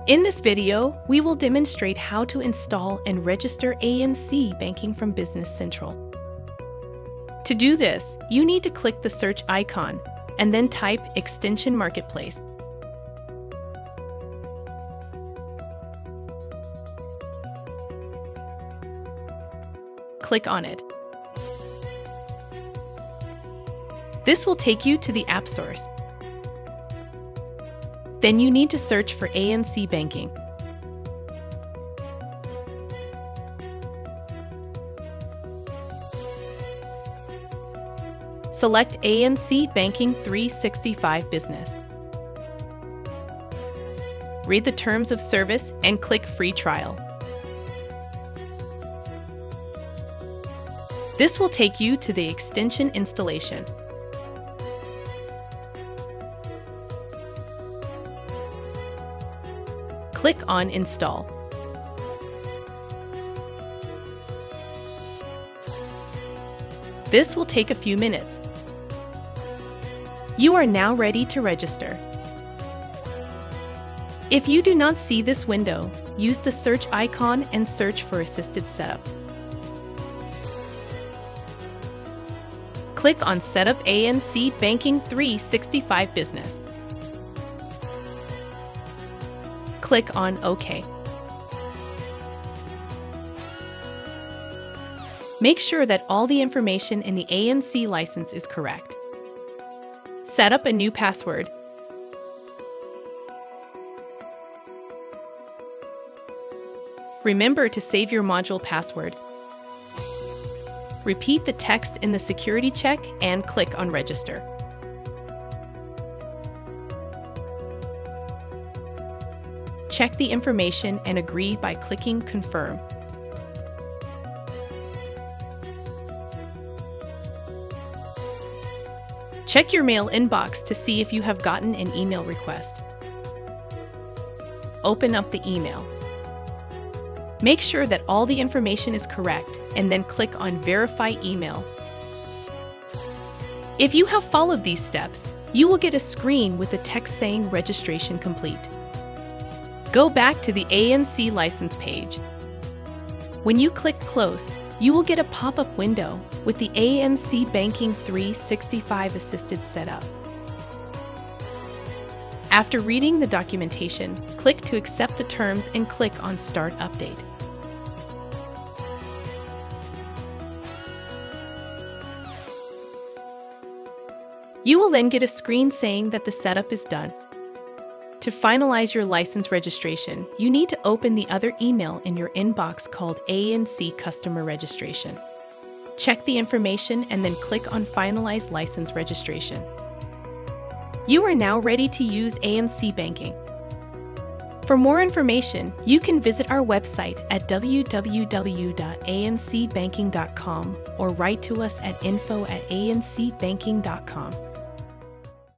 In this video, we will demonstrate how to install and register AMC Banking from Business Central. To do this, you need to click the search icon and then type extension Marketplace. Click on it. This will take you to the app source. Then you need to search for AMC Banking. Select AMC Banking 365 Business. Read the terms of service and click Free Trial. This will take you to the extension installation. Click on Install. This will take a few minutes. You are now ready to register. If you do not see this window, use the search icon and search for Assisted Setup. Click on Set up AMC Banking 365 Business. Click on OK. Make sure that all the information in the AMC license is correct. Set up a new password. Remember to save your module password. Repeat the text in the security check and click on Register. Check the information and agree by clicking Confirm. Check your mail inbox to see if you have gotten an email request. Open up the email. Make sure that all the information is correct and then click on Verify Email. If you have followed these steps, you will get a screen with a text saying Registration Complete. Go back to the AMC license page. When you click Close, you will get a pop-up window with the AMC Banking 365 Assisted Setup. After reading the documentation, click to accept the terms and click on Start Update. You will then get a screen saying that the setup is done. To finalize your license registration, you need to open the other email in your inbox called AMC Customer Registration. Check the information and then click on Finalize License Registration. You are now ready to use AMC Banking. For more information, you can visit our website at www.amcbanking.com or write to us at info@amcbanking.com.